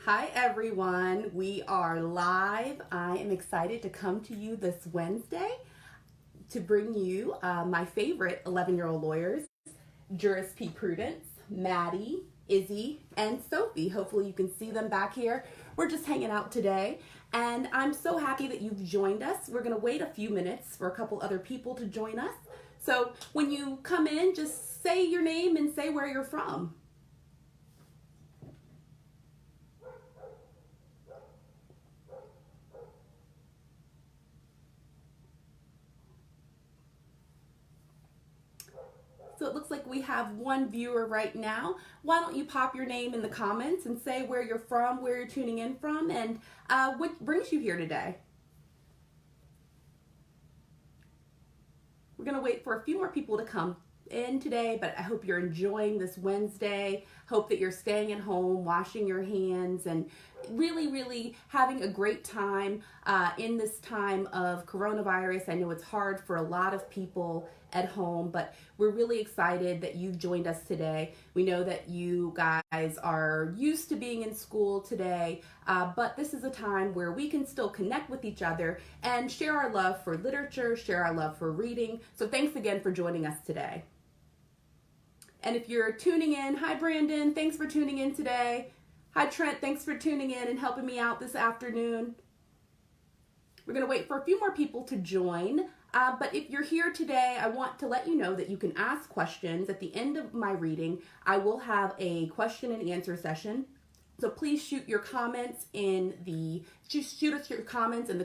Hi everyone, we are live. I am excited to come to you this Wednesday to bring you my favorite 11-year-old lawyers, Juris P. Prudence, Maddie, Izzy, and Sophie. Hopefully you can see them back here. We're just hanging out today, and I'm so happy that you've joined us. We're going to wait a few minutes for a couple other people to join us. So when you come in, just say your name and say where you're from. So it looks like we have one viewer right now. Why don't you pop your name in the comments and say where you're from, where you're tuning in from, and what brings you here today. We're going to wait for a few more people to come in today, but I hope you're enjoying this Wednesday. Hope that you're staying at home, washing your hands, and really having a great time in this time of coronavirus. I know it's hard for a lot of people at home, but we're really excited that you've joined us today. We know that you guys are used to being in school today, but this is a time where we can still connect with each other and share our love for literature, share our love for reading. So thanks again for joining us today. And if you're tuning in, hi Brandon, thanks for tuning in today. Hi Trent, thanks for tuning in and helping me out this afternoon. We're going to wait for a few more people to join. But if you're here today, I want to let you know that you can ask questions. At the end of my reading, I will have a question and answer session. So please shoot us your comments in the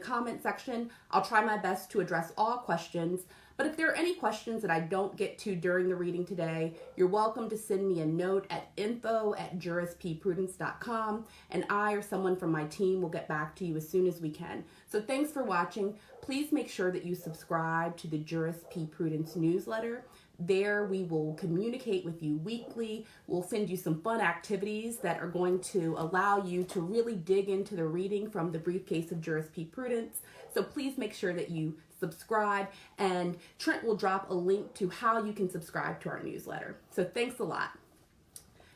comment section. I'll try my best to address all questions. But if there are any questions that I don't get to during the reading today, you're welcome to send me a note at info@jurispprudence.com, and I or someone from my team will get back to you as soon as we can. So thanks for watching. Please make sure that you subscribe to the Juris P. Prudence newsletter. There we will communicate with you weekly. We'll send you some fun activities that are going to allow you to really dig into the reading from the Briefcase of Juris P. Prudence. So please make sure that you subscribe, and Trent will drop a link to how you can subscribe to our newsletter. So thanks a lot.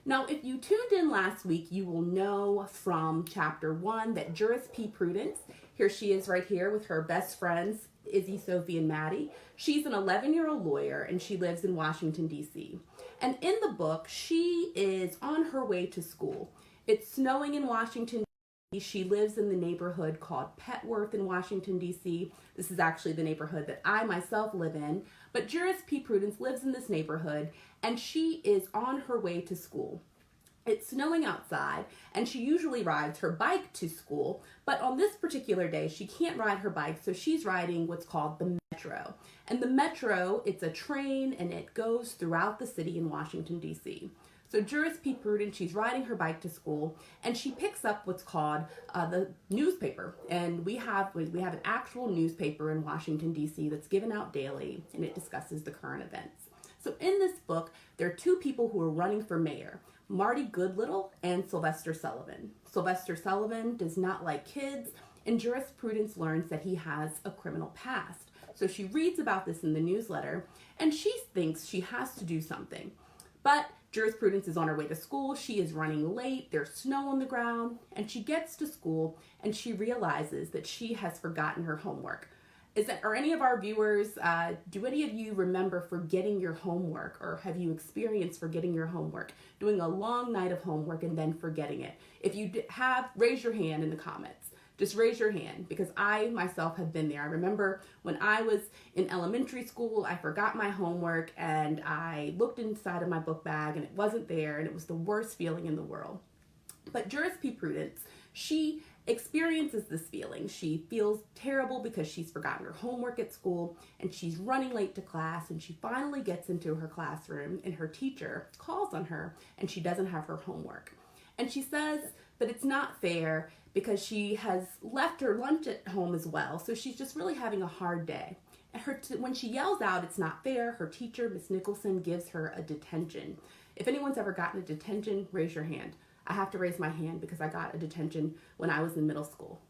Now, if you tuned in last week, you will know from chapter 1 that Juris P. Prudence, here she is right here with her best friends, Izzy, Sophie, and Maddie. She's an 11-year-old lawyer, and she lives in Washington, D.C. And in the book, she is on her way to school. It's snowing in Washington, D.C. She lives in the neighborhood called Petworth in Washington, D.C. This is actually the neighborhood that I myself live in. But Juris P. Prudence lives in this neighborhood, and she is on her way to school. It's snowing outside, and she usually rides her bike to school, but on this particular day, she can't ride her bike, so she's riding what's called the Metro. And the Metro, it's a train, and it goes throughout the city in Washington, D.C. So Juris P. Prudence, she's riding her bike to school, and she picks up what's called the newspaper. And we have an actual newspaper in Washington, D.C. that's given out daily, and it discusses the current events. So in this book, there are two people who are running for mayor, Marty Goodlittle and Sylvester Sullivan. Sylvester Sullivan does not like kids, and Juris Prudence learns that he has a criminal past. So she reads about this in the newsletter, and she thinks she has to do something. But Juris Prudence is on her way to school. She is running late. There's snow on the ground, and she gets to school, and she realizes that she has forgotten her homework. Are any of our viewers, do any of you remember forgetting your homework, or have you experienced forgetting your homework, doing a long night of homework and then forgetting it? If you have, raise your hand in the comments. Just raise your hand, because I myself have been there. I remember when I was in elementary school, I forgot my homework, and I looked inside of my book bag and it wasn't there, and it was the worst feeling in the world. But Juris P. Prudence, she experiences this feeling. She feels terrible because she's forgotten her homework at school, and she's running late to class, and she finally gets into her classroom, and her teacher calls on her, and she doesn't have her homework. And she says that it's not fair because she has left her lunch at home as well, so she's just really having a hard day. And when she yells out, "It's not fair," her teacher, Miss Nicholson, gives her a detention. If anyone's ever gotten a detention, raise your hand. I have to raise my hand because I got a detention when I was in middle school,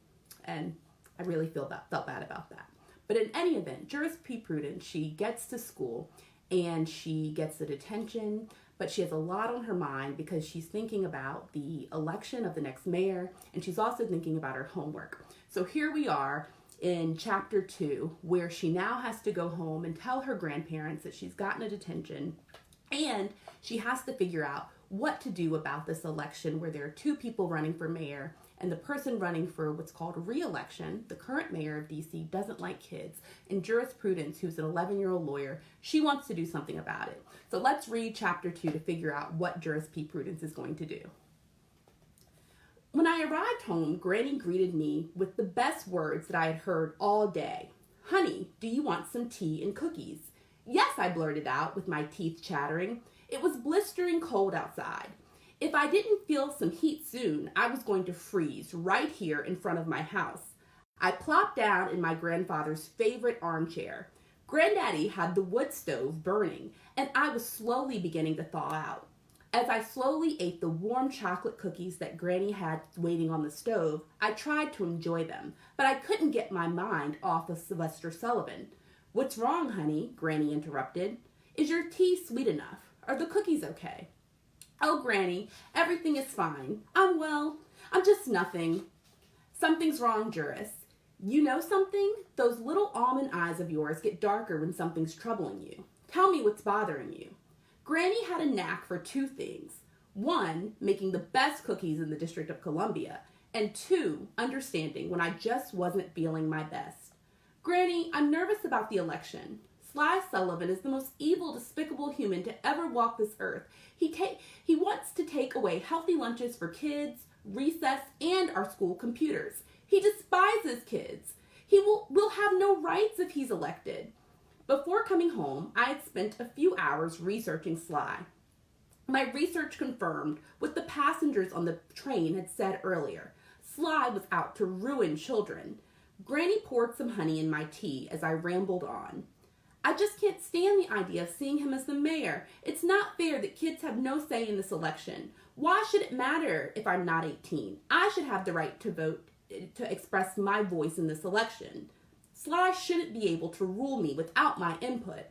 and I really felt bad about that. But in any event, Juris P. Prudence, she gets to school, and she gets a detention, but she has a lot on her mind because she's thinking about the election of the next mayor, and she's also thinking about her homework. So here we are in chapter 2, where she now has to go home and tell her grandparents that she's gotten a detention, and she has to figure out what to do about this election where there are 2 people running for mayor, and the person running for what's called re-election, the current mayor of DC, doesn't like kids. And Juris Prudence, who's an 11-year-old lawyer, she wants to do something about it. So let's read chapter 2 to figure out what Juris P. Prudence is going to do. When I arrived home, Granny greeted me with the best words that I had heard all day. "Honey, do you want some tea and cookies?" "Yes," I blurted out with my teeth chattering. It was blistering cold outside. If I didn't feel some heat soon, I was going to freeze right here in front of my house. I plopped down in my grandfather's favorite armchair. Granddaddy had the wood stove burning, and I was slowly beginning to thaw out. As I slowly ate the warm chocolate cookies that Granny had waiting on the stove, I tried to enjoy them, but I couldn't get my mind off of Sylvester Sullivan. "What's wrong, honey?" Granny interrupted. "Is your tea sweet enough? Are the cookies okay?" "Oh, Granny, everything is fine. I'm just nothing." "Something's wrong, Juris. You know something? Those little almond eyes of yours get darker when something's troubling you. Tell me what's bothering you." Granny had a knack for 2 things. 1, making the best cookies in the District of Columbia, and 2, understanding when I just wasn't feeling my best. "Granny, I'm nervous about the election. Sly Sullivan is the most evil, despicable human to ever walk this earth. He wants to take away healthy lunches for kids, recess, and our school computers. He despises kids. Will have no rights if he's elected." Before coming home, I had spent a few hours researching Sly. My research confirmed what the passengers on the train had said earlier. Sly was out to ruin children. Granny poured some honey in my tea as I rambled on. "I just can't stand the idea of seeing him as the mayor. It's not fair that kids have no say in this election. Why should it matter if I'm not 18? I should have the right to vote, to express my voice in this election. Sly shouldn't be able to rule me without my input."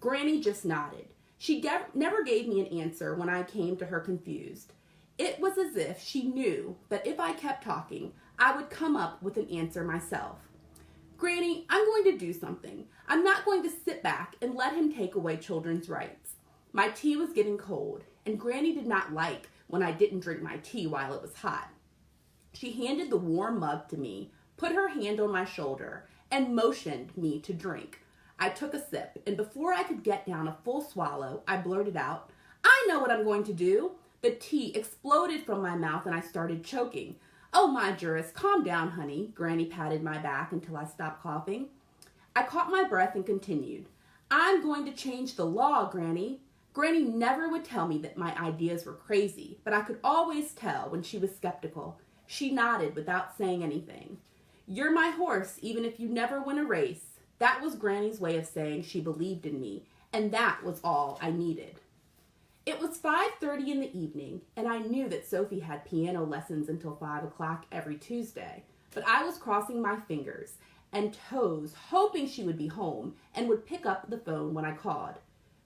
Granny just nodded. She never gave me an answer when I came to her confused. It was as if she knew that if I kept talking, I would come up with an answer myself. "Granny, I'm going to do something. I'm not going to sit back and let him take away children's rights." My tea was getting cold, and Granny did not like when I didn't drink my tea while it was hot. She handed the warm mug to me, put her hand on my shoulder, and motioned me to drink. I took a sip, and before I could get down a full swallow, I blurted out, "I know what I'm going to do." The tea exploded from my mouth, and I started choking. "Oh, my Juris, calm down, honey." Granny patted my back until I stopped coughing. I caught my breath and continued. "I'm going to change the law, Granny." Granny never would tell me that my ideas were crazy, but I could always tell when she was skeptical. She nodded without saying anything. "You're my horse, even if you never win a race." That was Granny's way of saying she believed in me, and that was all I needed. It was 5:30 in the evening, and I knew that Sophie had piano lessons until 5 o'clock every Tuesday, but I was crossing my fingers and toes, hoping she would be home and would pick up the phone when I called.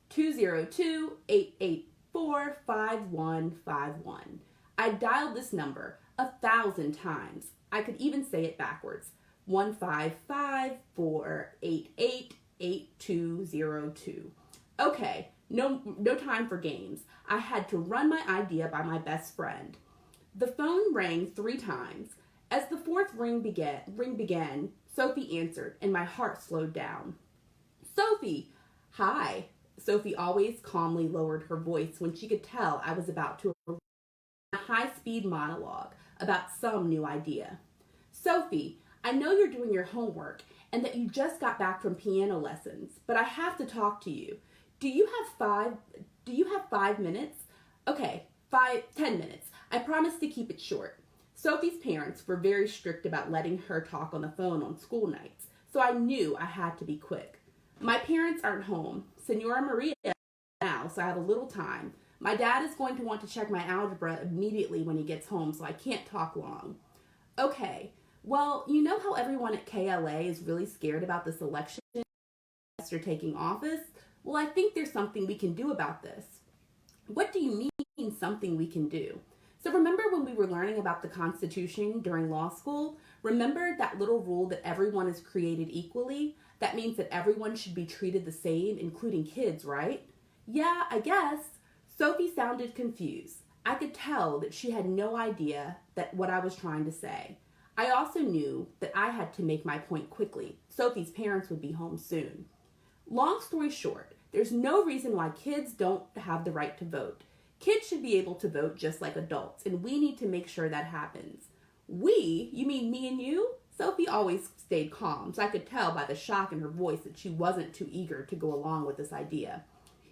202-884-5151. I dialed this number 1,000 times. I could even say it backwards. 155-488-8202. Okay, no time for games. I had to run my idea by my best friend. The phone rang 3 times. As the 4th ring began, Sophie answered, and my heart slowed down. "Sophie!" "Hi." Sophie always calmly lowered her voice when she could tell I was about to a high-speed monologue about some new idea. "Sophie, I know you're doing your homework and that you just got back from piano lessons, but I have to talk to you. Do you have 5 minutes? Okay, 10 minutes. I promise to keep it short." Sophie's parents were very strict about letting her talk on the phone on school nights, so I knew I had to be quick. "My parents aren't home. Senora Maria is now, so I have a little time. My dad is going to want to check my algebra immediately when he gets home, so I can't talk long." "Okay, well, you know how everyone at KLA is really scared about this election after taking office? Well, I think there's something we can do about this." What do you mean something we can do? So remember when we were learning about the Constitution during law school? Remember that little rule that everyone is created equally? That means that everyone should be treated the same, including kids, right? Yeah, I guess. Sophie sounded confused. I could tell that she had no idea that what I was trying to say. I also knew that I had to make my point quickly. Sophie's parents would be home soon. Long story short, there's no reason why kids don't have the right to vote. Kids should be able to vote just like adults, and we need to make sure that happens. We? You mean me and you? Sophie always stayed calm, so I could tell by the shock in her voice that she wasn't too eager to go along with this idea.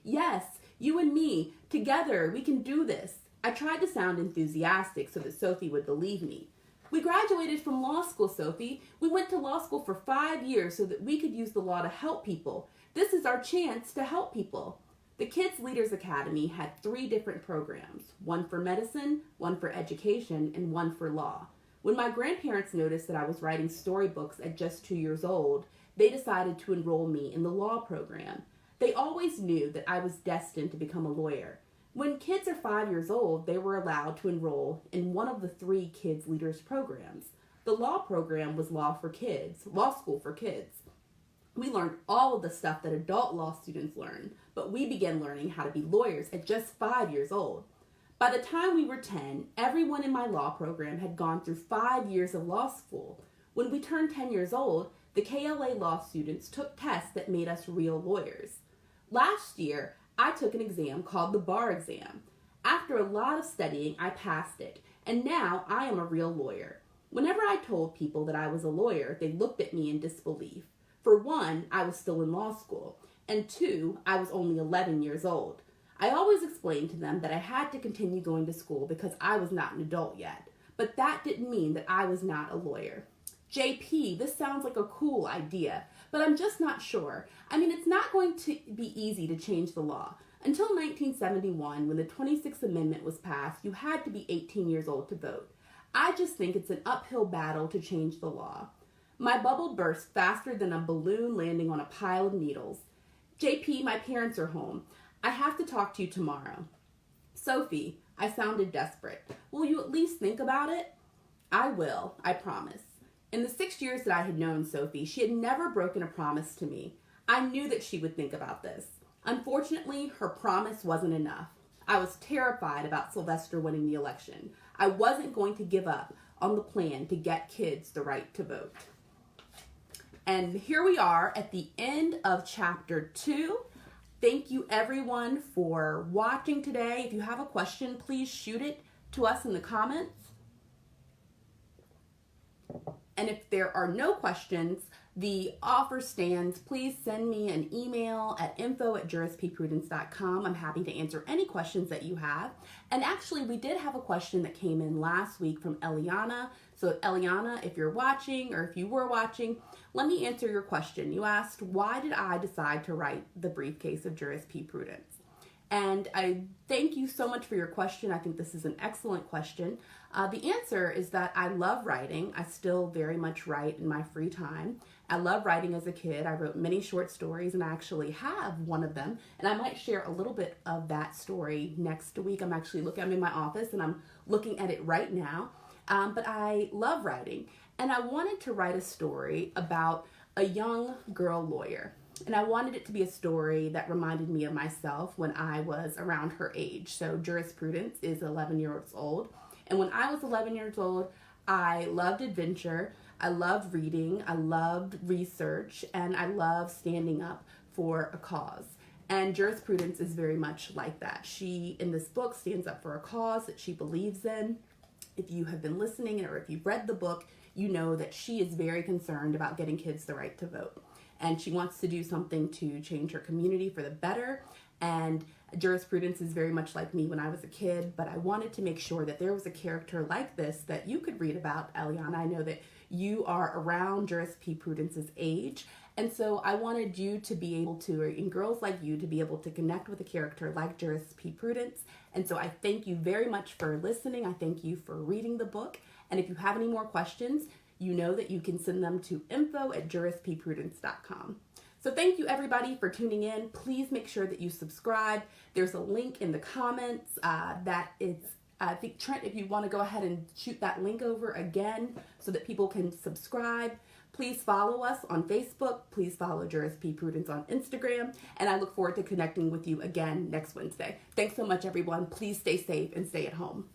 Yes, you and me. Together, we can do this. I tried to sound enthusiastic so that Sophie would believe me. We graduated from law school, Sophie. We went to law school for 5 years so that we could use the law to help people. This is our chance to help people. The Kids Leaders Academy had 3 different programs, one for medicine, one for education, and one for law. When my grandparents noticed that I was writing storybooks at just 2 years old, they decided to enroll me in the law program. They always knew that I was destined to become a lawyer. When kids are 5 years old, they were allowed to enroll in one of the 3 Kids Leaders programs. The law program was law school for kids. We learned all of the stuff that adult law students learn, but we began learning how to be lawyers at just 5 years old. By the time we were 10, everyone in my law program had gone through 5 years of law school. When we turned 10 years old, the KLA law students took tests that made us real lawyers. Last year, I took an exam called the bar exam. After a lot of studying, I passed it, and now I am a real lawyer. Whenever I told people that I was a lawyer, they looked at me in disbelief. For one, I was still in law school, and 2, I was only 11 years old. I always explained to them that I had to continue going to school because I was not an adult yet, but that didn't mean that I was not a lawyer. JP, this sounds like a cool idea, but I'm just not sure. I mean, it's not going to be easy to change the law. Until 1971, when the 26th Amendment was passed, you had to be 18 years old to vote. I just think it's an uphill battle to change the law. My bubble burst faster than a balloon landing on a pile of needles. JP, my parents are home. I have to talk to you tomorrow. Sophie, I sounded desperate. Will you at least think about it? I will, I promise. In the 6 years that I had known Sophie, she had never broken a promise to me. I knew that she would think about this. Unfortunately, her promise wasn't enough. I was terrified about Sylvester winning the election. I wasn't going to give up on the plan to get kids the right to vote. And here we are at the end of chapter 2. Thank you everyone for watching today. If you have a question, please shoot it to us in the comments. And if there are no questions, the offer stands. Please send me an email at info@jurispprudence.com. I'm happy to answer any questions that you have. And actually, we did have a question that came in last week from Eliana. So Eliana, if you're watching or if you were watching, let me answer your question. You asked, why did I decide to write the Briefcase of Juris P. Prudence? And I thank you so much for your question. I think this is an excellent question. The answer is that I love writing. I still very much write in my free time. I love writing as a kid. I wrote many short stories, and I actually have one of them. And I might share a little bit of that story next week. I'm in my office, and I'm looking at it right now. But I love writing. And I wanted to write a story about a young girl lawyer. And I wanted it to be a story that reminded me of myself when I was around her age. So Jurisprudence is 11 years old. And when I was 11 years old, I loved adventure, I loved reading, I loved research, and I loved standing up for a cause. And Jurisprudence is very much like that. She, in this book, stands up for a cause that she believes in. If you have been listening or if you've read the book, you know that she is very concerned about getting kids the right to vote. And she wants to do something to change her community for the better. And Jurisprudence is very much like me when I was a kid, but I wanted to make sure that there was a character like this that you could read about, Eliana. I know that you are around Juris P. Prudence's age, and so I wanted you to be able to, and girls like you, to be able to connect with a character like Juris P. Prudence. And so I thank you very much for listening. I thank you for reading the book. And if you have any more questions, you know that you can send them to info@jurispprudence.com. So thank you everybody for tuning in. Please make sure that you subscribe. There's a link in the comments I think, Trent, if you want to go ahead and shoot that link over again so that people can subscribe. Please follow us on Facebook. Please follow Juris P. Prudence on Instagram. And I look forward to connecting with you again next Wednesday. Thanks so much, everyone. Please stay safe and stay at home.